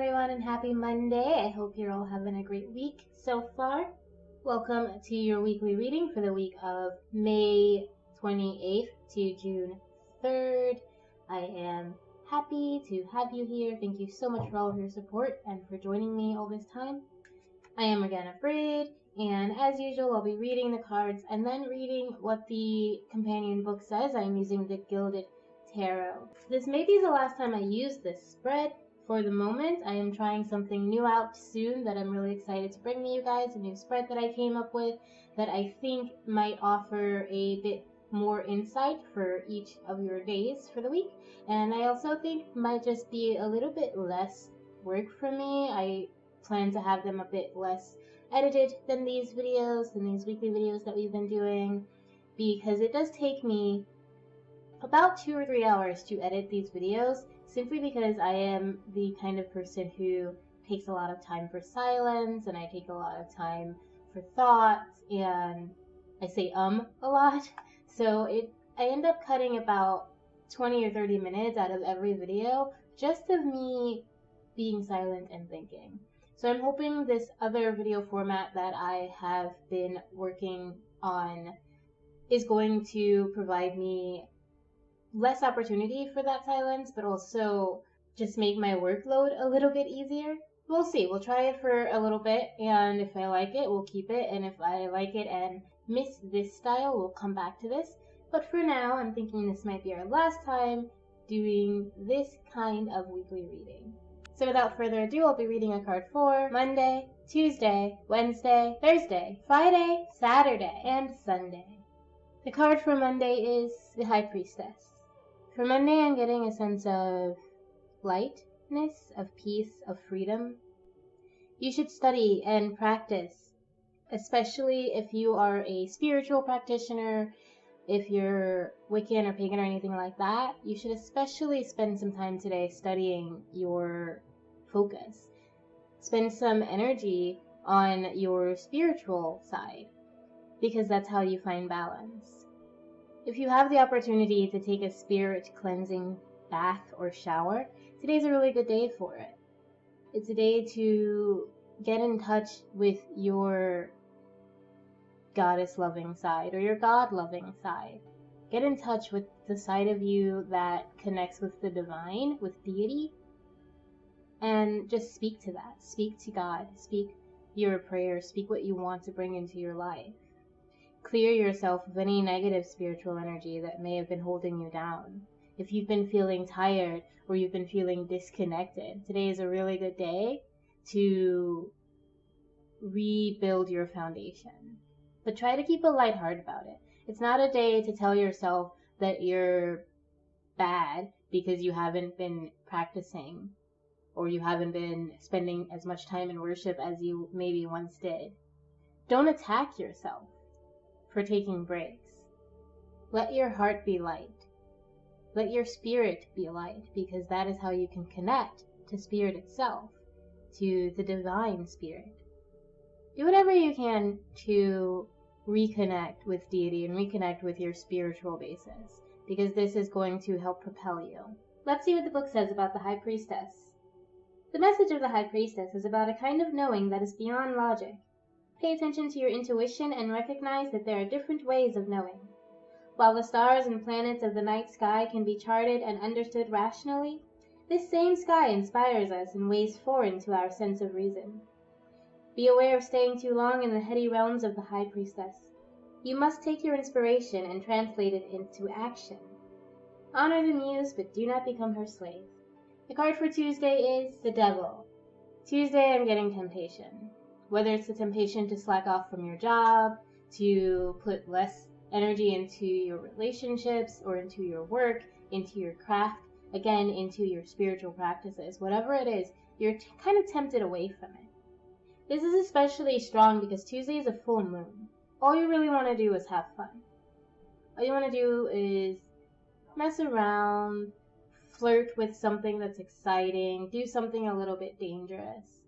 everyone, and happy Monday. I hope you're all having a great week so far. Welcome to your weekly reading for the week of May 28th to June 3rd. I am happy to have you here. Thank you so much for all of your support and for joining me all this time. I am again afraid, and as usual, I'll be reading the cards and then reading what the companion book says. I'm using the Gilded Tarot. This may be the last time I use this spread. For the moment, I am trying something new out soon that I'm really excited to bring to you guys, a new spread that I came up with that I think might offer a bit more insight for each of your days for the week, and I also think might just be a little bit less work for me. I plan to have them a bit less edited than these videos, than these weekly videos that we've been doing, because it does take me about 2 or 3 hours to edit these videos, simply because I am the kind of person who takes a lot of time for silence, and I take a lot of time for thought, and I say a lot. So I end up cutting about 20 or 30 minutes out of every video just of me being silent and thinking. So I'm hoping this other video format that I have been working on is going to provide me less opportunity for that silence, but also just make my workload a little bit easier. We'll see. We'll try it for a little bit, and if I like it, we'll keep it, and if I like it and miss this style, we'll come back to this. But for now, I'm thinking this might be our last time doing this kind of weekly reading. So without further ado, I'll be reading a card for Monday, Tuesday, Wednesday, Thursday, Friday, Saturday, and Sunday. The card for Monday is the High Priestess. For Monday, I'm getting a sense of lightness, of peace, of freedom. You should study and practice, especially if you are a spiritual practitioner, if you're Wiccan or pagan or anything like that. You should especially spend some time today studying your focus. Spend some energy on your spiritual side, because that's how you find balance. If you have the opportunity to take a spirit cleansing bath or shower, today's a really good day for it. It's a day to get in touch with your goddess-loving side or your God-loving side. Get in touch with the side of you that connects with the divine, with deity, and just speak to that. Speak to God. Speak your prayers. Speak what you want to bring into your life. Clear yourself of any negative spiritual energy that may have been holding you down. If you've been feeling tired or you've been feeling disconnected, today is a really good day to rebuild your foundation. But try to keep a light heart about it. It's not a day to tell yourself that you're bad because you haven't been practicing or you haven't been spending as much time in worship as you maybe once did. Don't attack yourself for taking breaks. Let your heart be light. Let your spirit be light, because that is how you can connect to spirit itself, to the divine spirit. Do whatever you can to reconnect with deity and reconnect with your spiritual basis, because this is going to help propel you. Let's see what the book says about the High Priestess. The message of the High Priestess is about a kind of knowing that is beyond logic. Pay attention to your intuition and recognize that there are different ways of knowing. While the stars and planets of the night sky can be charted and understood rationally, this same sky inspires us in ways foreign to our sense of reason. Be aware of staying too long in the heady realms of the High Priestess. You must take your inspiration and translate it into action. Honor the muse, but do not become her slave. The card for Tuesday is the Devil. Tuesday, I'm getting temptation. Whether it's the temptation to slack off from your job, to put less energy into your relationships or into your work, into your craft, again, into your spiritual practices, whatever it is, you're kind of tempted away from it. This is especially strong because Tuesday is a full moon. All you really want to do is have fun. All you want to do is mess around, flirt with something that's exciting, do something a little bit dangerous.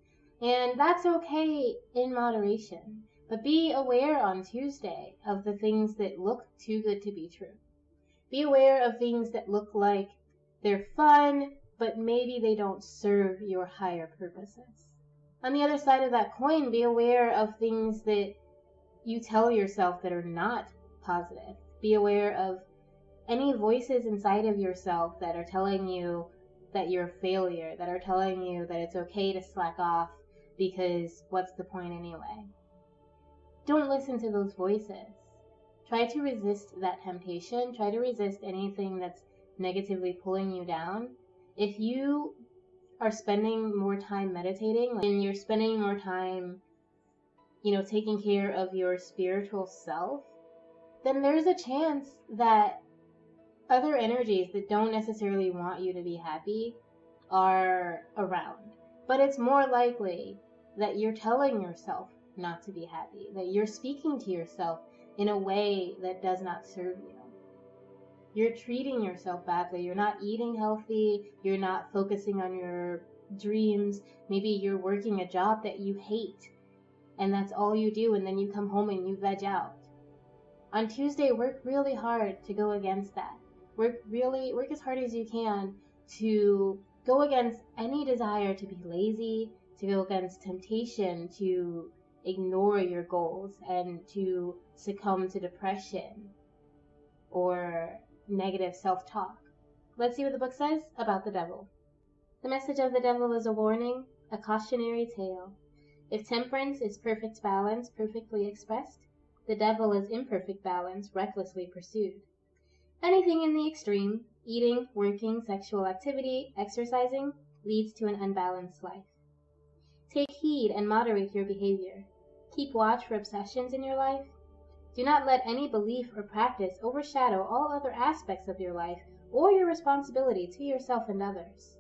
And that's okay in moderation. But be aware on Tuesday of the things that look too good to be true. Be aware of things that look like they're fun, but maybe they don't serve your higher purposes. On the other side of that coin, be aware of things that you tell yourself that are not positive. Be aware of any voices inside of yourself that are telling you that you're a failure, that are telling you that it's okay to slack off because what's the point anyway? Don't listen to those voices. Try to resist that temptation. Try to resist anything that's negatively pulling you down. If you are spending more time meditating and you're spending more time, taking care of your spiritual self, then there's a chance that other energies that don't necessarily want you to be happy are around. But it's more likely that you're telling yourself not to be happy, that you're speaking to yourself in a way that does not serve you. You're treating yourself badly. You're not eating healthy. You're not focusing on your dreams. Maybe you're working a job that you hate and that's all you do, and then you come home and you veg out. On Tuesday, work really hard to go against that. Work as hard as you can to go against any desire to be lazy, to go against temptation to ignore your goals and to succumb to depression or negative self-talk. Let's see what the book says about the devil. The message of the devil is a warning, a cautionary tale. If temperance is perfect balance, perfectly expressed, the devil is imperfect balance, recklessly pursued. Anything in the extreme, eating, working, sexual activity, exercising, leads to an unbalanced life. Take heed and moderate your behavior. Keep watch for obsessions in your life. Do not let any belief or practice overshadow all other aspects of your life or your responsibility to yourself and others.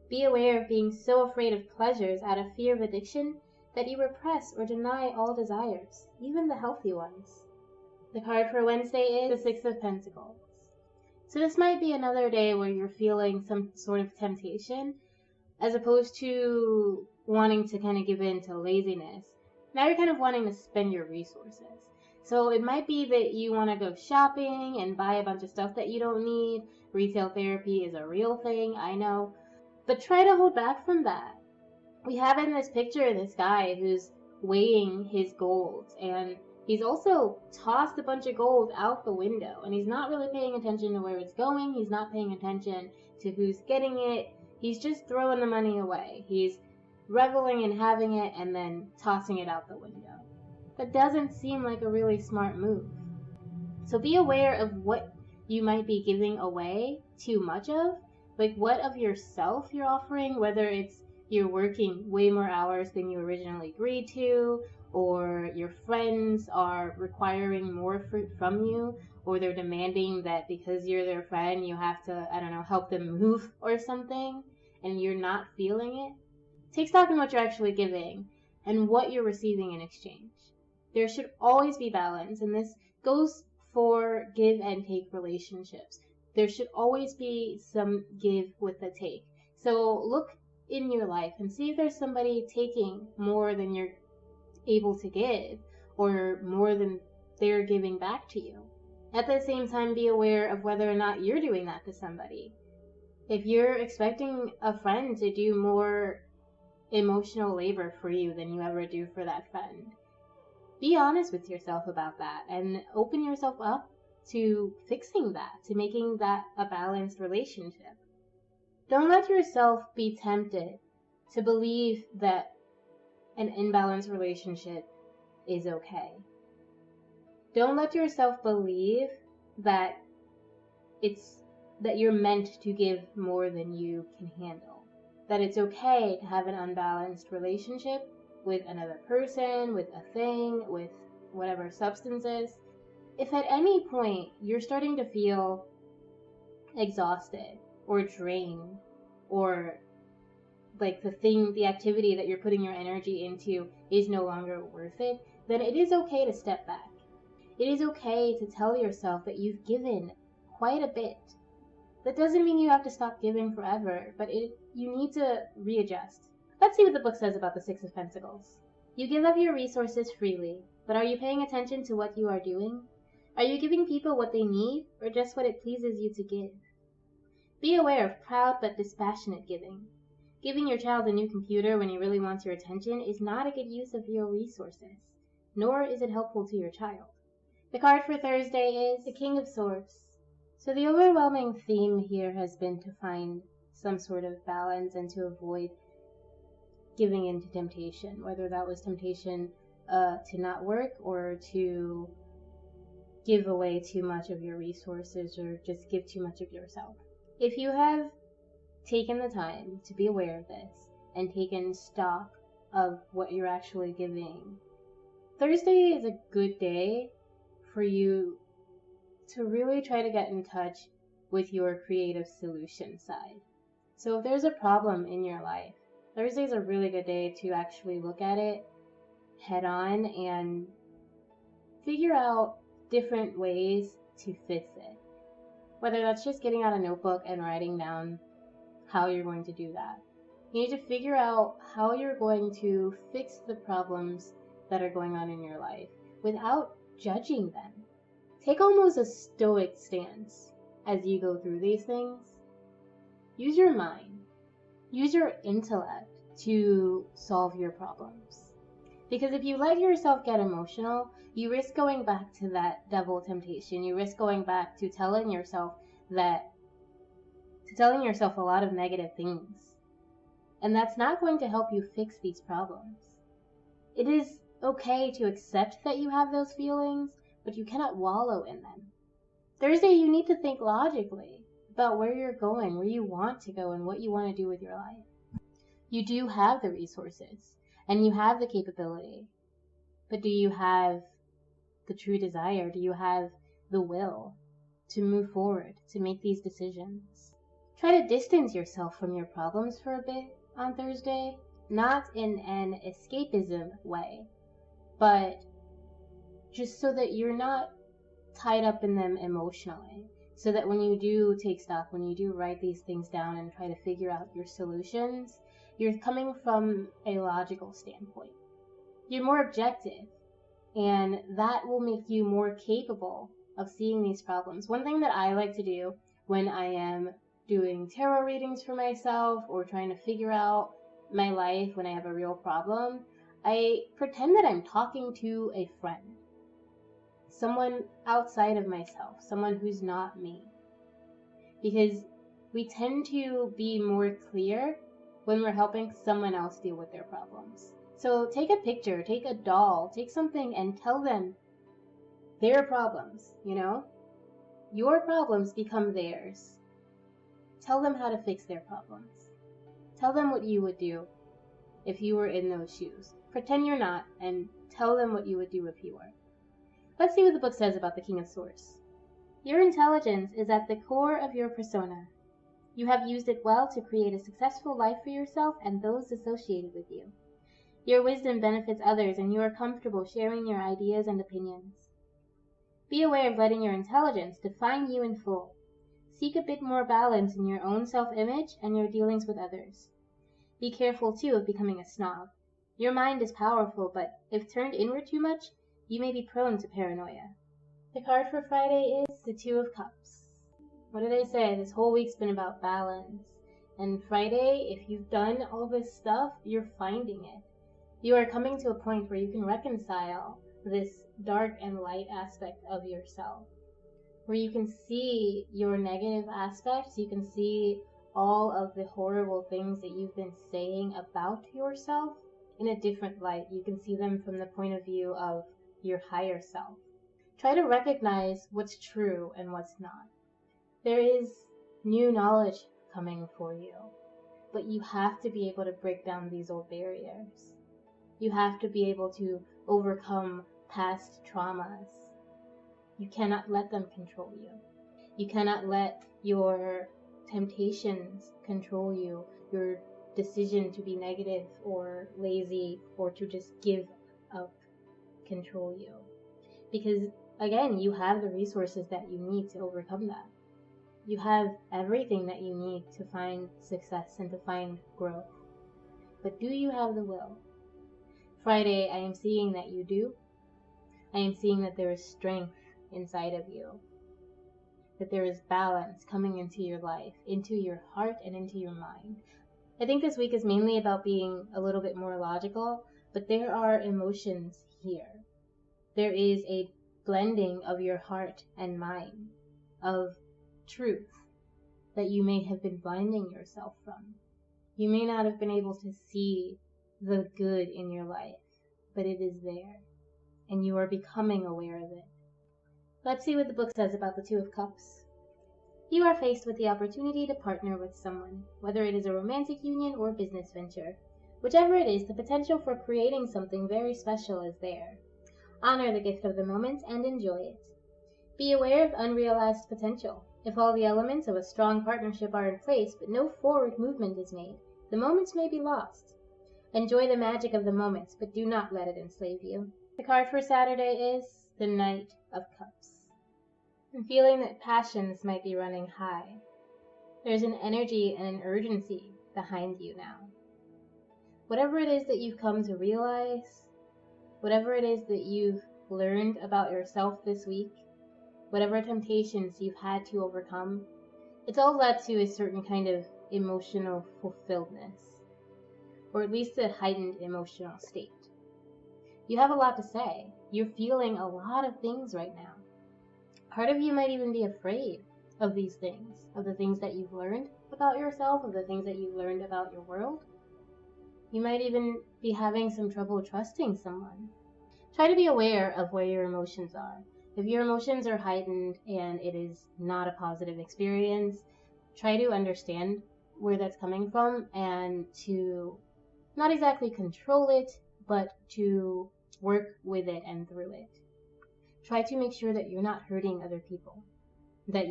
Be aware of being so afraid of pleasures out of fear of addiction that you repress or deny all desires, even the healthy ones. The card for Wednesday is the Six of Pentacles. So this might be another day where you're feeling some sort of temptation, as opposed to wanting to kind of give in to laziness. Now you're kind of wanting to spend your resources. So it might be that you want to go shopping and buy a bunch of stuff that you don't need. Retail therapy is a real thing, I know. But try to hold back from that. We have in this picture this guy who's weighing his gold, and he's also tossed a bunch of gold out the window, and he's not really paying attention to where it's going. He's not paying attention to who's getting it. He's just throwing the money away. He's reveling in having it and then tossing it out the window. That doesn't seem like a really smart move. So be aware of what you might be giving away too much of. Like what of yourself you're offering, whether it's you're working way more hours than you originally agreed to, or your friends are requiring more from you, or they're demanding that because you're their friend you have to, help them move or something, and you're not feeling it. Take stock in what you're actually giving and what you're receiving in exchange. There should always be balance, and this goes for give and take relationships. There should always be some give with the take. So look in your life and see if there's somebody taking more than you're able to give, or more than they're giving back to you. At the same time, be aware of whether or not you're doing that to somebody. If you're expecting a friend to do more emotional labor for you than you ever do for that friend, be honest with yourself about that and open yourself up to fixing that, to making that a balanced relationship. Don't let yourself be tempted to believe that an imbalanced relationship is okay. Don't let yourself believe that you're meant to give more than you can handle. That it's okay to have an unbalanced relationship with another person, with a thing, with whatever substances. If at any point you're starting to feel exhausted or drained, or like the activity that you're putting your energy into is no longer worth it, then it is okay to step back. It is okay to tell yourself that you've given quite a bit. That doesn't mean you have to stop giving forever, but you need to readjust. Let's see what the book says about the Six of Pentacles. You give up your resources freely, but are you paying attention to what you are doing? Are you giving people what they need, or just what it pleases you to give? Be aware of proud but dispassionate giving. Giving your child a new computer when he really wants your attention is not a good use of your resources, nor is it helpful to your child. The card for Thursday is the King of Swords. So the overwhelming theme here has been to find some sort of balance and to avoid giving into temptation, whether that was temptation to not work or to give away too much of your resources or just give too much of yourself. If you have taken the time to be aware of this and taken stock of what you're actually giving, Thursday is a good day for you to really try to get in touch with your creative solution side. So if there's a problem in your life, Thursday is a really good day to actually look at it head on and figure out different ways to fix it. Whether that's just getting out a notebook and writing down how you're going to do that. You need to figure out how you're going to fix the problems that are going on in your life without judging them. Take almost a stoic stance as you go through these things. Use your mind. Use your intellect to solve your problems. Because if you let yourself get emotional, you risk going back to that devil temptation. You risk going back to telling yourself a lot of negative things. And that's not going to help you fix these problems. It is okay to accept that you have those feelings, but you cannot wallow in them. Thursday, you need to think logically about where you're going, where you want to go, and what you want to do with your life. You do have the resources, and you have the capability, but do you have the true desire? Do you have the will to move forward, to make these decisions? Try to distance yourself from your problems for a bit on Thursday, not in an escapism way, but just so that you're not tied up in them emotionally. So that when you do take stock, when you do write these things down and try to figure out your solutions, you're coming from a logical standpoint. You're more objective, and that will make you more capable of seeing these problems. One thing that I like to do when I am doing tarot readings for myself or trying to figure out my life when I have a real problem, I pretend that I'm talking to a friend. Someone outside of myself, someone who's not me. Because we tend to be more clear when we're helping someone else deal with their problems. So take a picture, take a doll, take something and tell them their problems, Your problems become theirs. Tell them how to fix their problems. Tell them what you would do if you were in those shoes. Pretend you're not and tell them what you would do if you were. Let's see what the book says about the King of Swords. Your intelligence is at the core of your persona. You have used it well to create a successful life for yourself and those associated with you. Your wisdom benefits others and you are comfortable sharing your ideas and opinions. Be aware of letting your intelligence define you in full. Seek a bit more balance in your own self-image and your dealings with others. Be careful, too, of becoming a snob. Your mind is powerful, but if turned inward too much, you may be prone to paranoia. The card for Friday is the Two of Cups. What did I say? This whole week's been about balance. And Friday, if you've done all this stuff, you're finding it. You are coming to a point where you can reconcile this dark and light aspect of yourself. Where you can see your negative aspects, you can see all of the horrible things that you've been saying about yourself in a different light. You can see them from the point of view of your higher self. Try to recognize what's true and what's not. There is new knowledge coming for you, but you have to be able to break down these old barriers. You have to be able to overcome past traumas. You cannot let them control you. You cannot let your temptations control you, your decision to be negative or lazy or to just give up control you. Because, again, you have the resources that you need to overcome that. You have everything that you need to find success and to find growth. But do you have the will? Friday, I am seeing that you do. I am seeing that there is strength inside of you. that there is balance coming into your life, into your heart, and into your mind. I think this week is mainly about being a little bit more logical, but there are emotions here. There is a blending of your heart and mind, of truth that you may have been blinding yourself from. You may not have been able to see the good in your life, but it is there, and you are becoming aware of it. Let's see what the book says about the Two of Cups. You are faced with the opportunity to partner with someone, whether it is a romantic union or business venture. Whichever it is, the potential for creating something very special is there. Honor the gift of the moment and enjoy it. Be aware of unrealized potential. If all the elements of a strong partnership are in place, but no forward movement is made, the moments may be lost. Enjoy the magic of the moments, but do not let it enslave you. The card for Saturday is the Knight of Cups. I'm feeling that passions might be running high. There's an energy and an urgency behind you now. Whatever it is that you've come to realize, whatever it is that you've learned about yourself this week, whatever temptations you've had to overcome, it's all led to a certain kind of emotional fulfilledness, or at least a heightened emotional state. You have a lot to say. You're feeling a lot of things right now. Part of you might even be afraid of these things, of the things that you've learned about yourself, of the things that you've learned about your world. You might even be having some trouble trusting someone. Try to be aware of where your emotions are. If your emotions are heightened and it is not a positive experience, try to understand where that's coming from and to not exactly control it, but to work with it and through it. Try to make sure that you're not hurting other people, that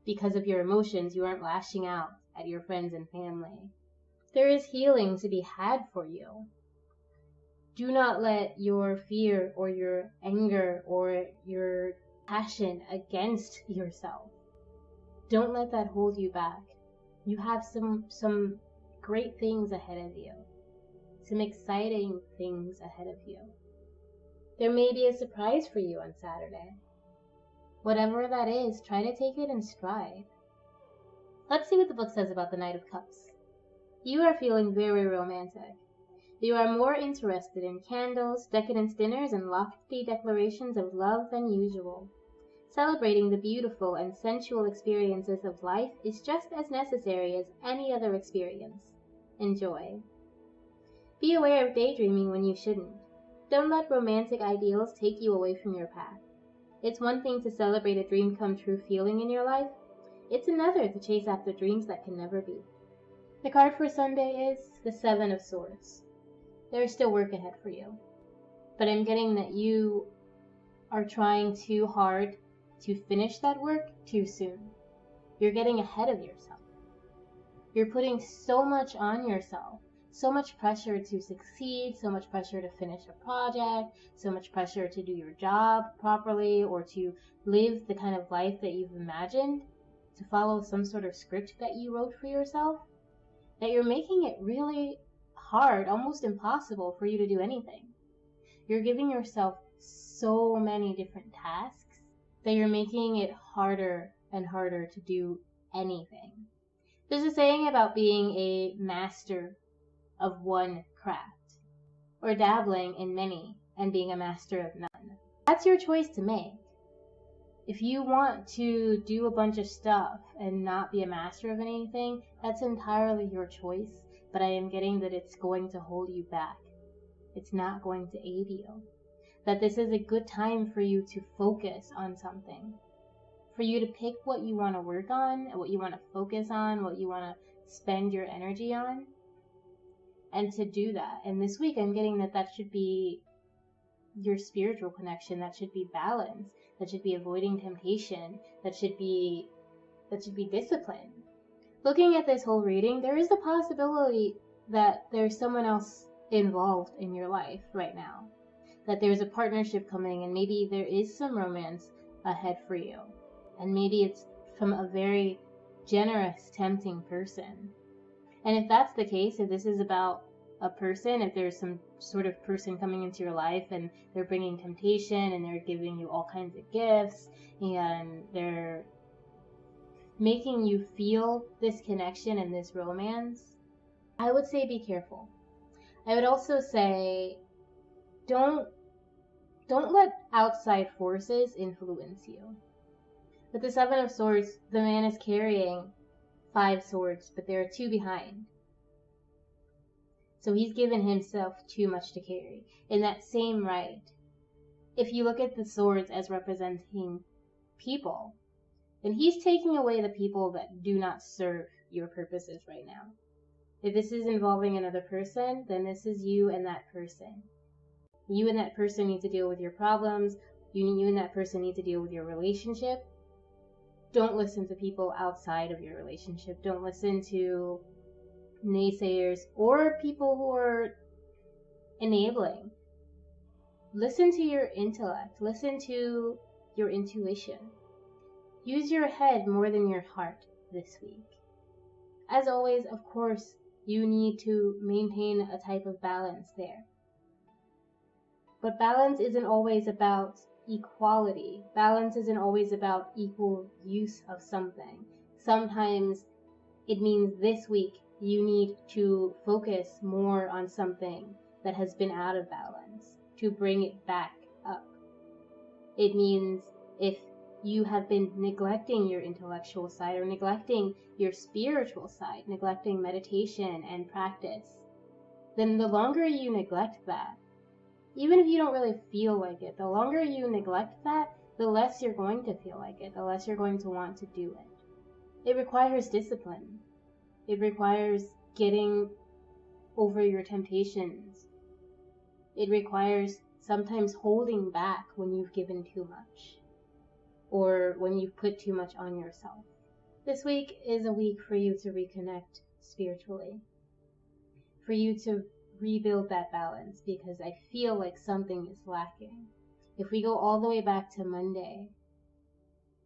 because of your emotions, you aren't lashing out at your friends and family. There is healing to be had for you. Do not let your fear or your anger or your passion against yourself, don't let that hold you back. You have some great things ahead of you, some exciting things ahead of you. There may be a surprise for you on Saturday. Whatever that is, try to take it in stride. Let's see what the book says about the Knight of Cups. You are feeling very romantic. You are more interested in candles, decadent dinners, and lofty declarations of love than usual. Celebrating the beautiful and sensual experiences of life is just as necessary as any other experience. Enjoy. Be aware of daydreaming when you shouldn't. Don't let romantic ideals take you away from your path. It's one thing to celebrate a dream come true feeling in your life. It's another to chase after dreams that can never be. The card for Sunday is the Seven of Swords. There is still work ahead for you, but I'm getting that you are trying too hard to finish that work too soon. You're getting ahead of yourself. You're putting so much on yourself, so much pressure to succeed, so much pressure to finish a project, so much pressure to do your job properly or to live the kind of life that you've imagined, to follow some sort of script that you wrote for yourself, that you're making it really hard, almost impossible for you to do anything. You're giving yourself so many different tasks that you're making it harder and harder to do anything. There's a saying about being a master of one craft, or dabbling in many and being a master of none. That's your choice to make. If you want to do a bunch of stuff and not be a master of anything, that's entirely your choice, but I am getting that it's going to hold you back. It's not going to aid you. That this is a good time for you to focus on something. For you to pick what you want to work on, what you want to focus on, what you want to spend your energy on, and to do that. And this week I'm getting that should be your spiritual connection, that should be balance, that should be avoiding temptation, that should be discipline. Looking at this whole reading, there is the possibility that there's someone else involved in your life right now. That there's a partnership coming and maybe there is some romance ahead for you. And maybe it's from a very generous, tempting person. And if that's the case, if this is about a person, if there's some sort of person coming into your life and they're bringing temptation and they're giving you all kinds of gifts and they're making you feel this connection and this romance, I would say be careful. I would also say don't let outside forces influence you. With the Seven of Swords, the man is carrying 5 swords, but there are 2 behind. So he's given himself too much to carry. In that same right, if you look at the swords as representing people, then he's taking away the people that do not serve your purposes right now. If this is involving another person, then this is you and that person. You and that person need to deal with your problems. You and that person need to deal with your relationship. Don't listen to people outside of your relationship. Don't listen to naysayers or people who are enabling. Listen to your intellect. Listen to your intuition. Use your head more than your heart this week. As always, of course, you need to maintain a type of balance there. But balance isn't always about equality. Balance isn't always about equal use of something. Sometimes it means this week you need to focus more on something that has been out of balance to bring it back up. It means if you have been neglecting your intellectual side or neglecting your spiritual side, neglecting meditation and practice, then the longer you neglect that, even if you don't really feel like it, the longer you neglect that, the less you're going to feel like it, the less you're going to want to do it. It requires discipline. It requires getting over your temptations. It requires sometimes holding back when you've given too much or when you've put too much on yourself. This week is a week for you to reconnect spiritually, for you to rebuild that balance, because I feel like something is lacking. If we go all the way back to Monday,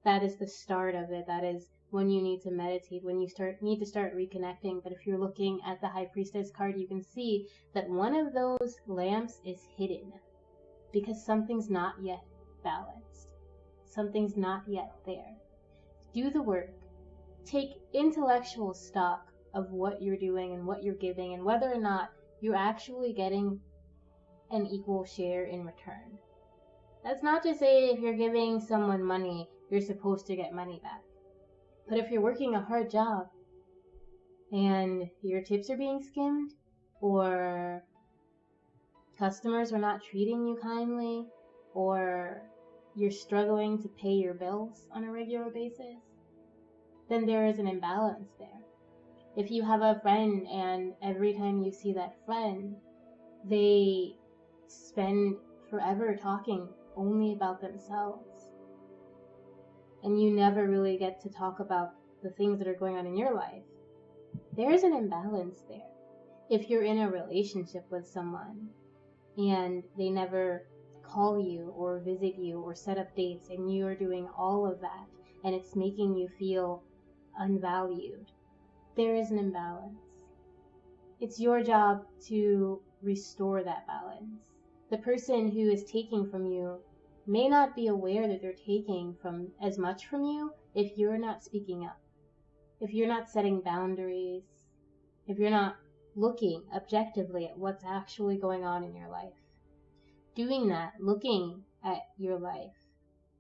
that is the start of it. That is when you need to meditate, when you need to start reconnecting. But if you're looking at the High Priestess card, you can see that one of those lamps is hidden because something's not yet balanced. Something's not yet there. Do the work. Take intellectual stock of what you're doing and what you're giving and whether or not you're actually getting an equal share in return. That's not to say if you're giving someone money, you're supposed to get money back. But if you're working a hard job and your tips are being skimmed, or customers are not treating you kindly, or you're struggling to pay your bills on a regular basis, then there is an imbalance there. If you have a friend and every time you see that friend, they spend forever talking only about themselves, and you never really get to talk about the things that are going on in your life, there's an imbalance there. If you're in a relationship with someone and they never call you or visit you or set up dates and you are doing all of that and it's making you feel unvalued, there is an imbalance. It's your job to restore that balance. The person who is taking from you may not be aware that they're taking from as much from you if you're not speaking up, if you're not setting boundaries, if you're not looking objectively at what's actually going on in your life. Doing that, looking at your life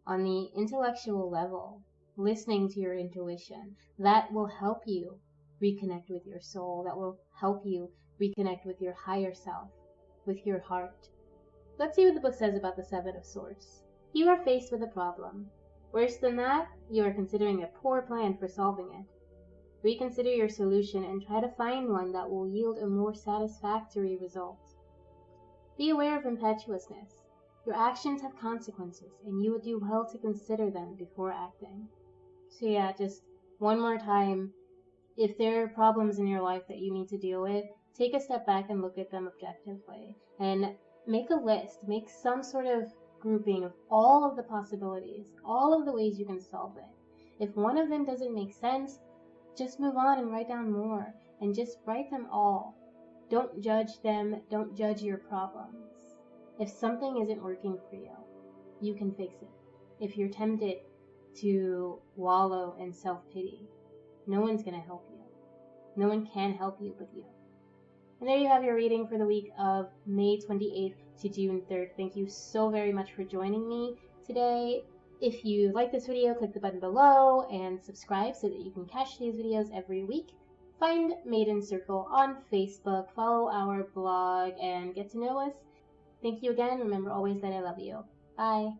on the intellectual level, listening to your intuition, that will help you reconnect with your soul. That will help you reconnect with your higher self, with your heart. Let's see what the book says about the Seven of Swords. You are faced with a problem. Worse than that, you are considering a poor plan for solving it. Reconsider your solution and try to find one that will yield a more satisfactory result. Be aware of impetuousness. Your actions have consequences, and you would do well to consider them before acting. So yeah, just one more time, if there are problems in your life that you need to deal with, take a step back and look at them objectively. And make a list, make some sort of grouping of all of the possibilities, all of the ways you can solve it. If one of them doesn't make sense, just move on and write down more, and just write them all. Don't judge them, don't judge your problems. If something isn't working for you, you can fix it. If you're tempted to wallow in self-pity. No one's going to help you. No one can help you but you. And there you have your reading for the week of May 28th to June 3rd. Thank you so very much for joining me today. If you like this video, click the button below and subscribe so that you can catch these videos every week. Find Maiden Circle on Facebook, follow our blog, and get to know us. Thank you again. Remember always that I love you. Bye.